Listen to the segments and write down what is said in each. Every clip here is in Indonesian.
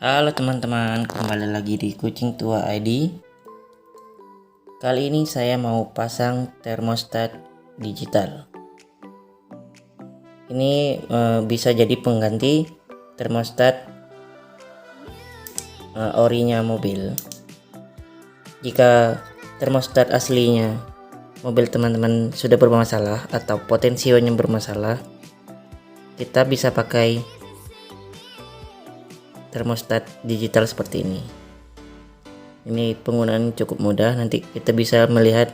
Halo teman-teman, kembali lagi di Kucing Tua ID. Kali ini saya mau pasang termostat digital. Ini bisa jadi pengganti termostat orinya mobil. Jika termostat aslinya mobil teman-teman sudah bermasalah atau potensinya bermasalah, kita bisa pakai termostat digital seperti ini. Ini penggunaan cukup mudah. Nanti kita bisa melihat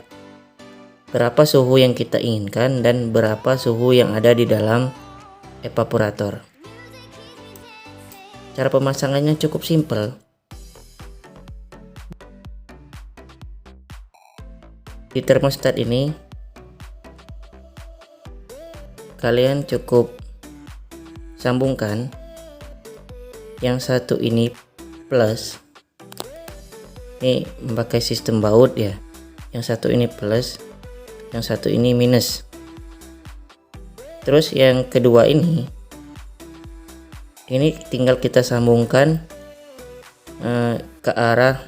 berapa suhu yang kita inginkan dan berapa suhu yang ada di dalam evaporator. Cara pemasangannya cukup simpel. Di termostat ini kalian cukup sambungkan yang satu ini plus. Ini memakai sistem baut ya. Yang satu ini plus, yang satu ini minus. Terus yang kedua ini tinggal kita sambungkan ke arah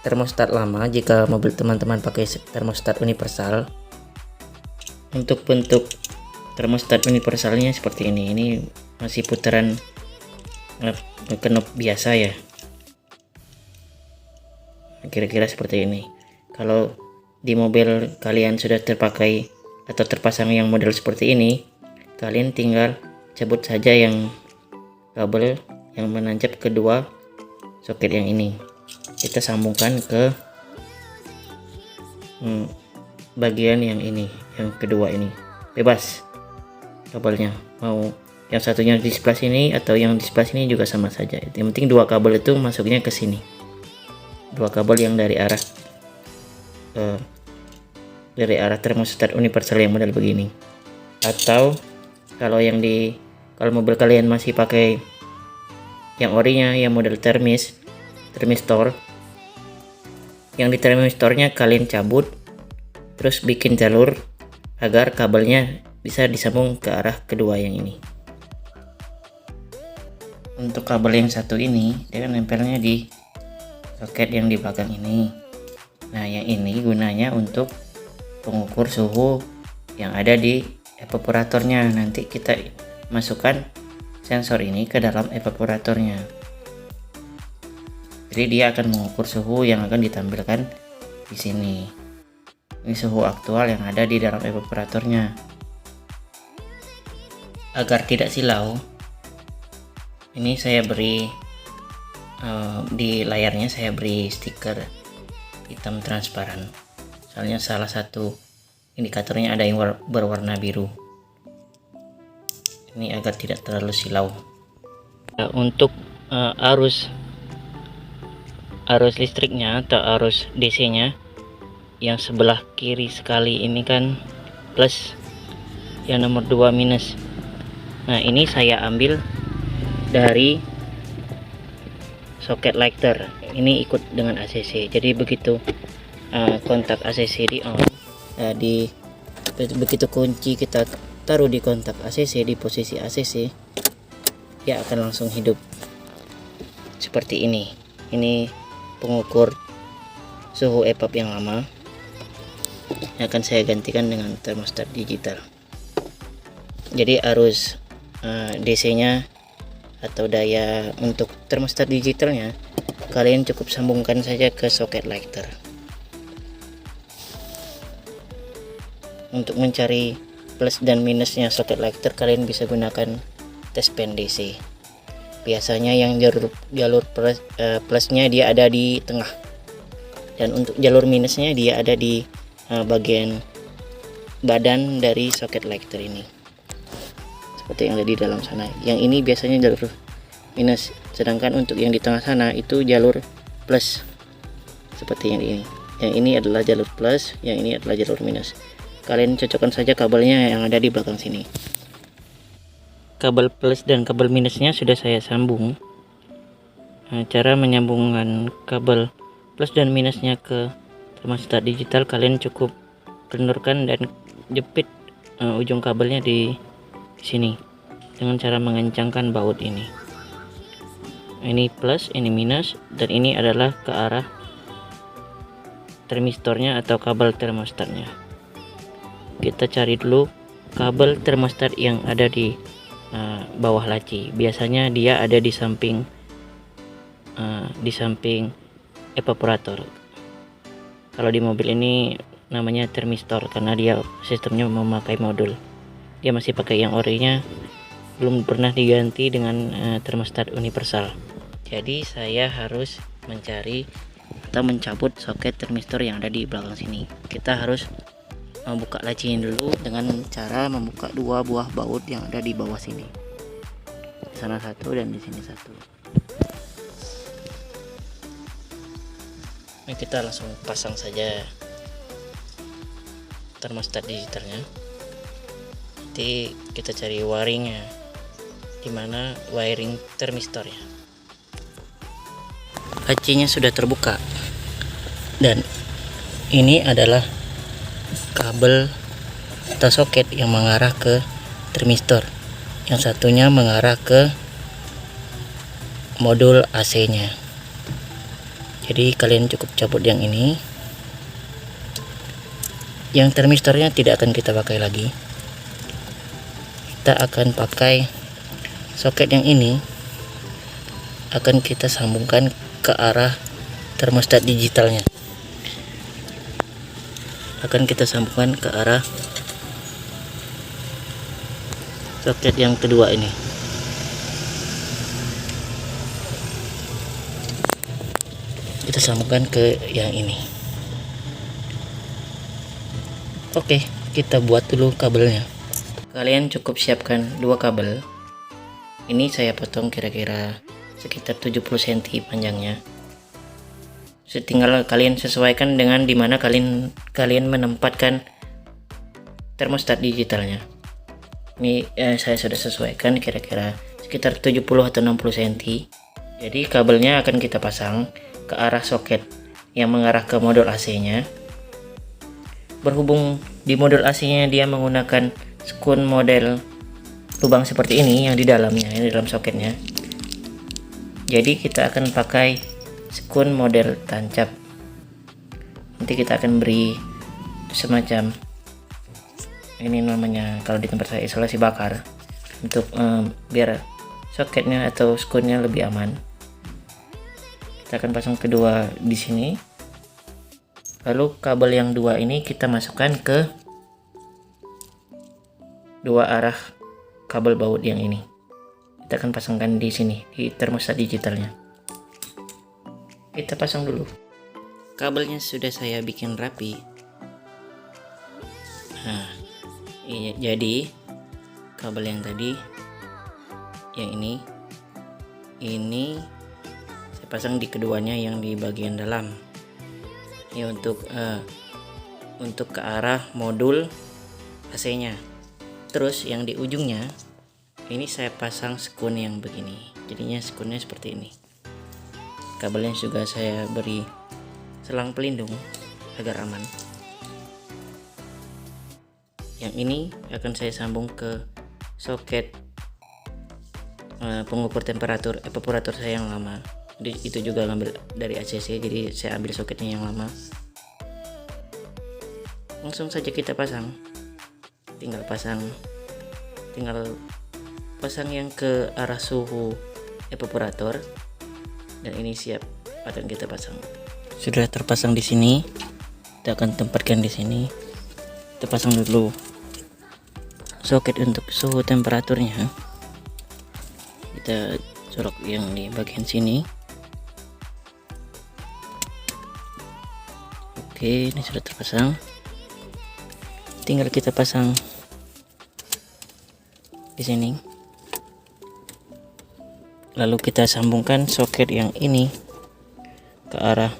termostat lama jika mobil teman-teman pakai termostat universal. Untuk bentuk termostat universalnya seperti ini. Ini masih putaran knob biasa ya. Kira-kira seperti ini. Kalau di mobil kalian sudah terpakai atau terpasang yang model seperti ini, kalian tinggal cabut saja yang kabel yang menancap kedua soket yang ini. Kita sambungkan ke bagian yang ini, yang kedua ini. Bebas kabelnya, mau yang satunya di sebelah sini atau yang di sebelah sini juga sama saja. Yang penting dua kabel itu masuknya ke sini. Dua kabel yang dari arah termostat universal yang model begini. Atau kalau mobil kalian masih pakai yang orinya yang model termistor, yang di termistornya kalian cabut terus bikin jalur agar kabelnya bisa disambung ke arah kedua yang ini. Untuk kabel yang satu ini dia nempelnya di soket yang di belakang ini. Nah, yang ini gunanya untuk pengukur suhu yang ada di evaporatornya. Nanti kita masukkan sensor ini ke dalam evaporatornya. Jadi dia akan mengukur suhu yang akan ditampilkan di sini. Ini suhu aktual yang ada di dalam evaporatornya. Agar tidak silau, ini saya beri di layarnya saya beri stiker hitam transparan. Soalnya salah satu indikatornya ada yang berwarna biru. Ini agar tidak terlalu silau. Untuk arus listriknya atau arus DC-nya yang sebelah kiri sekali ini kan plus, yang nomor 2 minus. Nah, ini saya ambil dari soket lighter. Ini ikut dengan ACC. Jadi begitu kontak ACC di on, begitu kunci kita taruh di kontak ACC, di posisi ACC, dia akan langsung hidup seperti ini. Ini pengukur suhu evap yang lama yang akan saya gantikan dengan termostat digital. Jadi arus DC nya atau daya untuk termostat digitalnya kalian cukup sambungkan saja ke soket lighter. Untuk mencari plus dan minusnya soket lighter kalian bisa gunakan test pen DC. Biasanya yang jalur plusnya dia ada di tengah, dan untuk jalur minusnya dia ada di bagian badan dari soket lighter ini, seperti yang ada di dalam sana. Yang ini biasanya jalur minus, sedangkan untuk yang di tengah sana itu jalur plus, seperti yang ini. Yang ini adalah jalur plus, yang ini adalah jalur minus. Kalian cocokkan saja kabelnya yang ada di belakang sini. Kabel plus dan kabel minusnya sudah saya sambung. Nah, cara menyambungkan kabel plus dan minusnya ke termostat digital, kalian cukup kendorkan dan jepit ujung kabelnya di sini dengan cara mengencangkan baut ini. Ini plus, ini minus, dan ini adalah ke arah termistornya atau kabel termostatnya. Kita cari dulu kabel termostat yang ada di bawah laci. Biasanya dia ada di samping evaporator. Kalau di mobil ini namanya termistor karena dia sistemnya memakai modul. Dia masih pakai yang orinya, belum pernah diganti dengan termostat universal. Jadi saya harus mencari atau mencabut soket termistor yang ada di belakang sini. Kita harus membuka laci ini dulu dengan cara membuka dua buah baut yang ada di bawah sini. Di sana satu dan di sini satu. Ini kita langsung pasang saja termostat digitalnya. Nanti kita cari wiringnya, dimana wiring termistornya. Lacinya sudah terbuka dan ini adalah kabel atau soket yang mengarah ke termistor, yang satunya mengarah ke modul AC nya. Jadi kalian cukup cabut yang ini. Yang termistornya tidak akan kita pakai lagi. Kita akan pakai soket yang ini, akan kita sambungkan ke arah termostat digitalnya. Akan kita sambungkan ke arah soket yang kedua ini. Kita sambungkan ke yang ini. Oke, kita buat dulu kabelnya. Kalian cukup siapkan dua kabel. Ini saya potong kira-kira sekitar 70 cm panjangnya. Tinggal kalian sesuaikan dengan dimana kalian menempatkan termostat digitalnya. Ini saya sudah sesuaikan kira-kira sekitar 70 atau 60 cm. Jadi kabelnya akan kita pasang ke arah soket yang mengarah ke modul AC-nya. Berhubung di modul AC-nya dia menggunakan skun model lubang seperti ini yang di dalamnya, di dalam soketnya. Jadi kita akan pakai skun model tancap. Nanti kita akan beri semacam ini namanya kalau di tempat saya isolasi bakar untuk biar soketnya atau skunnya lebih aman. Kita akan pasang kedua di sini. Lalu kabel yang dua ini kita masukkan ke dua arah kabel baut yang ini. Kita akan pasangkan di sini di termostat digitalnya. Kita pasang dulu. Kabelnya sudah saya bikin rapi. Nah, iya, jadi kabel yang tadi, yang ini saya pasang di keduanya yang di bagian dalam. Ini untuk ke arah modul AC-nya. Terus yang di ujungnya ini saya pasang skun yang begini. Jadinya skunnya seperti ini. Kabelnya juga saya beri selang pelindung agar aman. Yang ini akan saya sambung ke soket pengukur temperatur evaporator saya yang lama. Itu juga ngambil dari ACC, jadi saya ambil soketnya yang lama. Langsung saja kita pasang. Tinggal pasang yang ke arah suhu evaporator, dan ini siap akan kita pasang. Sudah terpasang di sini. Kita akan tempatkan di sini. Kita pasang dulu soket untuk suhu temperaturnya. Kita colok yang di bagian sini. Oke, ini sudah terpasang. Tinggal kita pasang di sini. Lalu kita sambungkan soket yang ini ke arah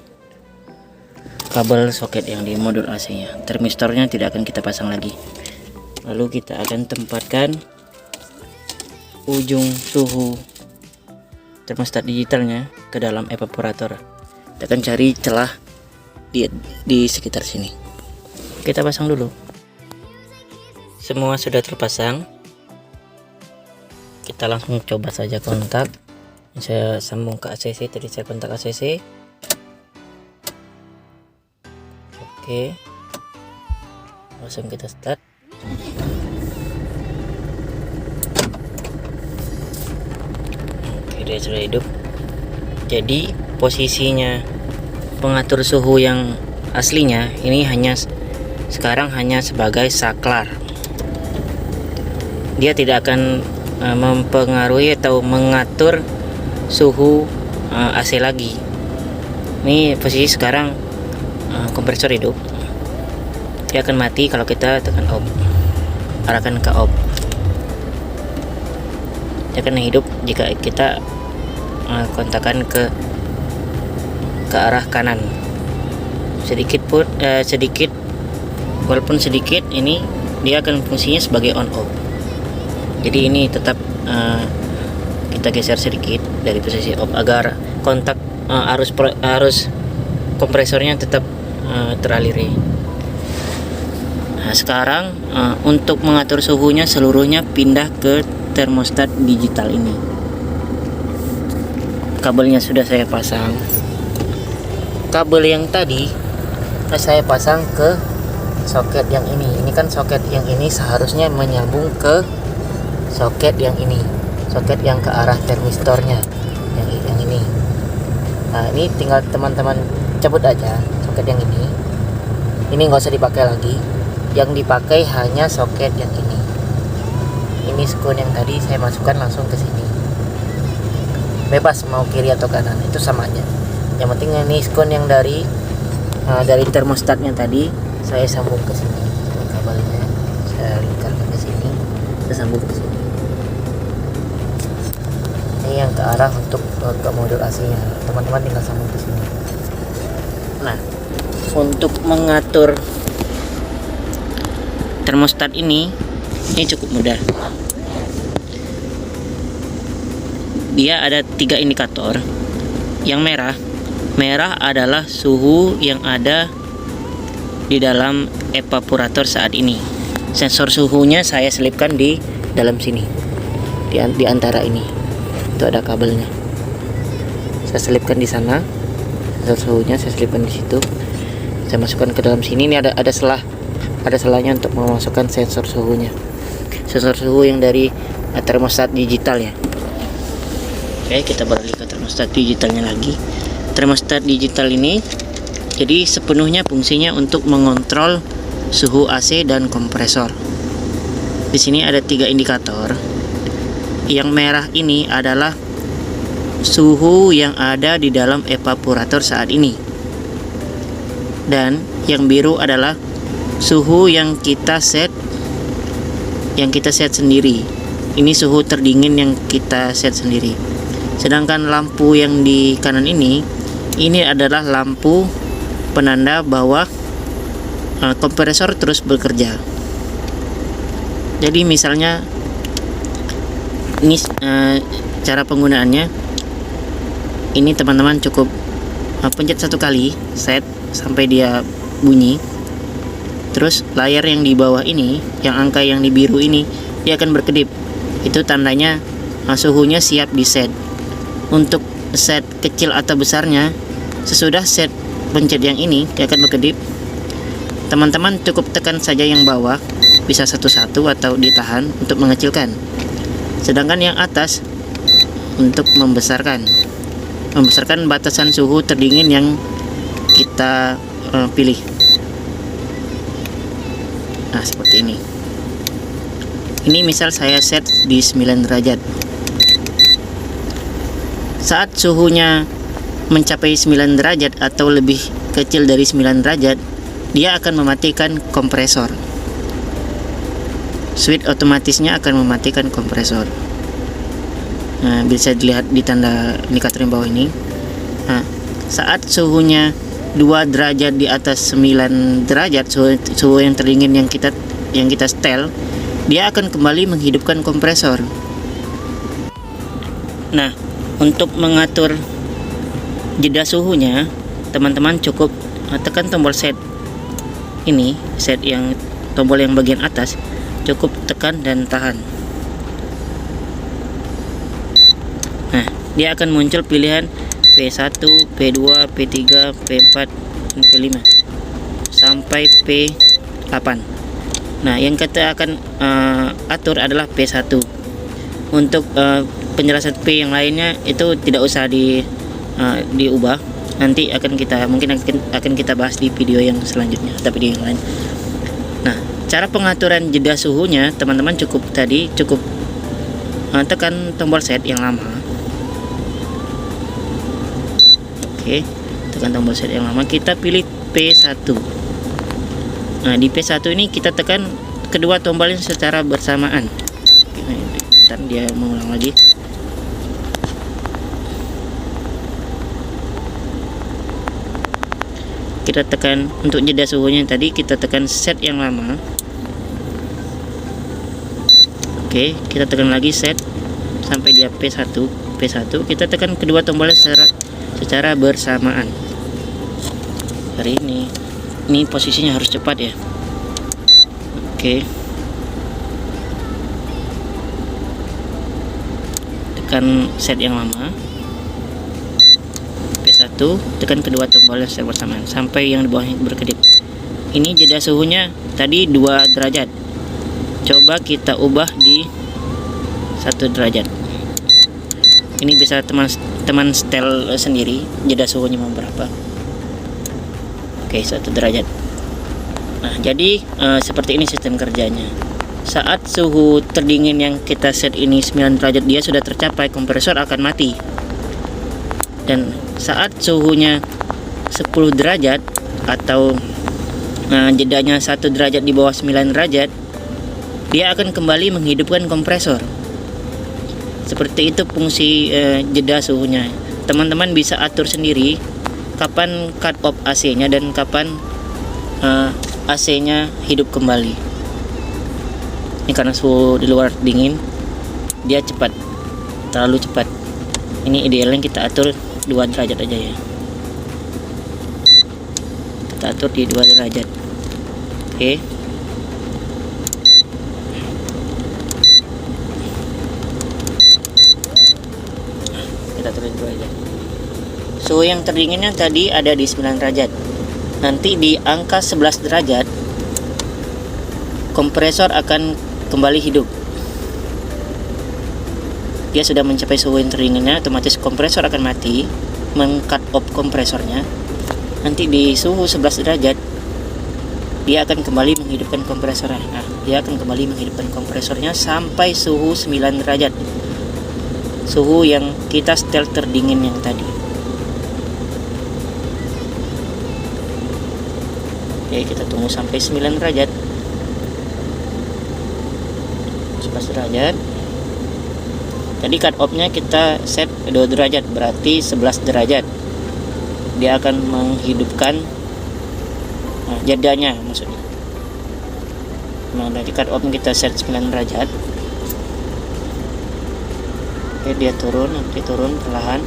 kabel soket yang di modul AC-nya. Termistornya tidak akan kita pasang lagi. Lalu kita akan tempatkan ujung suhu termostat digitalnya ke dalam evaporator. Kita akan cari celah di sekitar sini. Kita pasang dulu. Semua sudah terpasang. Kita langsung coba saja kontak. Saya sambung ke ACC, tadi saya kontak ACC. Oke, langsung kita start. Oke, dia sudah hidup. Jadi posisinya pengatur suhu yang aslinya ini sekarang hanya sebagai saklar. Dia tidak akan mempengaruhi atau mengatur suhu AC lagi. Ini posisi sekarang kompresor hidup. Dia akan mati kalau kita tekan off, arahkan ke off. Dia akan hidup jika kita kontakkan ke arah kanan. Sedikit walaupun sedikit, ini dia akan fungsinya sebagai on off. Jadi ini tetap kita geser sedikit dari posisi off agar kontak arus kompresornya tetap teraliri. Nah, sekarang untuk mengatur suhunya seluruhnya pindah ke termostat digital ini. Kabelnya sudah saya pasang. Kabel yang tadi saya pasang ke soket yang ini. Ini kan soket yang ini seharusnya menyambung ke soket yang ini, soket yang ke arah termistornya, yang ini. Nah, ini tinggal teman-teman cabut aja soket yang ini. Ini nggak usah dipakai lagi. Yang dipakai hanya soket yang ini. Ini skon yang tadi saya masukkan langsung ke sini. Bebas mau kiri atau kanan, itu sama aja. Yang penting ini skon yang dari termostatnya tadi saya sambung ke sini. Ini kabelnya saya lingkarkan ke sini, saya sambung ke sini. Ini yang ke arah untuk ke modul AC-nya. Teman-teman tinggal sambung ke sini. Nah, untuk mengatur termostat ini cukup mudah. Dia ada 3 indikator. Yang merah adalah suhu yang ada di dalam evaporator saat ini. Sensor suhunya saya selipkan di dalam sini, di antara ini. Itu ada kabelnya. Saya selipkan di sana. Sensor suhunya saya selipkan di situ. Saya masukkan ke dalam sini. Ini ada selahnya untuk memasukkan sensor suhunya. Sensor suhu yang dari termostat digital ya. Oke, kita beralih ke termostat digitalnya lagi. Termostat digital ini jadi sepenuhnya fungsinya untuk mengontrol suhu AC dan kompresor. Di sini ada 3 indikator. Yang merah ini adalah suhu yang ada di dalam evaporator saat ini. Dan yang biru adalah suhu yang kita set sendiri. Ini suhu terdingin yang kita set sendiri. Sedangkan lampu yang di kanan ini adalah lampu penanda bahwa kompresor terus bekerja. Jadi misalnya ini cara penggunaannya. Ini teman-teman cukup pencet 1 kali, set sampai dia bunyi. Terus layar yang di bawah ini, yang angka yang di biru ini, dia akan berkedip. Itu tandanya suhunya siap di set. Untuk set kecil atau besarnya, sesudah set pencet yang ini, dia akan berkedip. Teman-teman cukup tekan saja yang bawah, bisa satu-satu atau ditahan untuk mengecilkan. Sedangkan yang atas untuk membesarkan batasan suhu terdingin yang kita pilih. Nah, seperti ini. Ini misal saya set di 9 derajat. Saat suhunya mencapai 9 derajat atau lebih kecil dari 9 derajat, dia akan mematikan kompresor. Switch otomatisnya akan mematikan kompresor. Nah, bisa dilihat di tanda indikator yang bawah ini. Nah, saat suhunya 2 derajat di atas 9 derajat, suhu yang terdingin yang kita setel, dia akan kembali menghidupkan kompresor. Nah, untuk mengatur jeda suhunya, teman-teman cukup tekan tombol set ini, tombol yang bagian atas, cukup tekan dan tahan. Nah, dia akan muncul pilihan P1, P2, P3, P4, dan P5 sampai P8. Nah, yang kita akan atur adalah P1. Untuk penjelasan P yang lainnya itu tidak usah diubah. Nanti mungkin akan kita bahas di video yang selanjutnya atau video yang lain. Nah, cara pengaturan jeda suhunya teman-teman cukup tekan tombol set yang lama. Oke, tekan tombol set yang lama, kita pilih P1. Nah, di P1 ini kita tekan kedua tombolnya secara bersamaan. Ntar dia mengulang lagi. Kita tekan untuk jeda suhunya tadi, kita tekan set yang lama. Oke, kita tekan lagi set sampai dia P1. Kita tekan kedua tombolnya secara bersamaan. Hari ini posisinya harus cepat ya. Oke, tekan set yang lama, P1, tekan kedua tombolnya secara bersamaan sampai yang di bawahnya berkedip. Ini jeda suhunya tadi 2 derajat. Coba kita ubah di 1 derajat. Ini bisa teman setel sendiri jeda suhunya mau berapa. Oke, 1 derajat. Nah, jadi seperti ini sistem kerjanya. Saat suhu terdingin yang kita set ini 9 derajat, dia sudah tercapai, kompresor akan mati. Dan saat suhunya 10 derajat atau jedanya 1 derajat di bawah 9 derajat, dia akan kembali menghidupkan kompresor. Seperti itu fungsi jeda suhunya. Teman-teman bisa atur sendiri kapan cut off AC-nya dan kapan AC-nya hidup kembali. Ini karena suhu di luar dingin, dia cepat, terlalu cepat. Ini idealnya kita atur 2 derajat aja ya. Kita atur di 2 derajat. Oke. Kita atur di 2 derajat. Suhu yang terdinginnya tadi ada di 9 derajat. Nanti di angka 11 derajat kompresor akan kembali hidup. Dia sudah mencapai suhu yang terdinginnya, otomatis kompresor akan mati, meng-cut off kompresornya. Nanti di suhu 11 derajat dia akan kembali menghidupkan kompresornya. Nah, dia akan kembali menghidupkan kompresornya sampai suhu 9 derajat. Suhu yang kita setel terdingin yang tadi. Oke, kita tunggu sampai 9 derajat. 11 derajat. Tadi cut off-nya kita set 2 derajat, berarti 11 derajat. Dia akan menghidupkan jedanya maksudnya. Nah, dari cut off kita set 9 derajat. Oke, dia turun, nanti turun perlahan.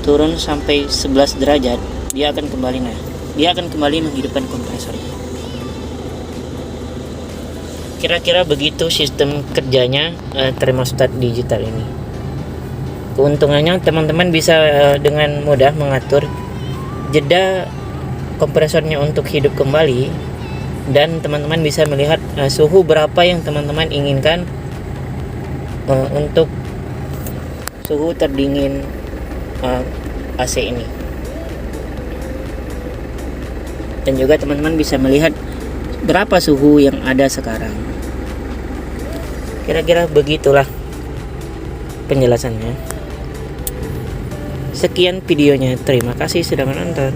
Turun sampai 11 derajat, dia akan kembali dia akan kembali menghidupkan kompresornya. Kira-kira begitu sistem kerjanya termostat digital ini. Keuntungannya teman-teman bisa dengan mudah mengatur jeda kompresornya untuk hidup kembali, dan teman-teman bisa melihat suhu berapa yang teman-teman inginkan untuk suhu terdingin AC ini. Dan juga teman-teman bisa melihat berapa suhu yang ada sekarang. Kira-kira begitulah penjelasannya. Sekian videonya, terima kasih sudah menonton.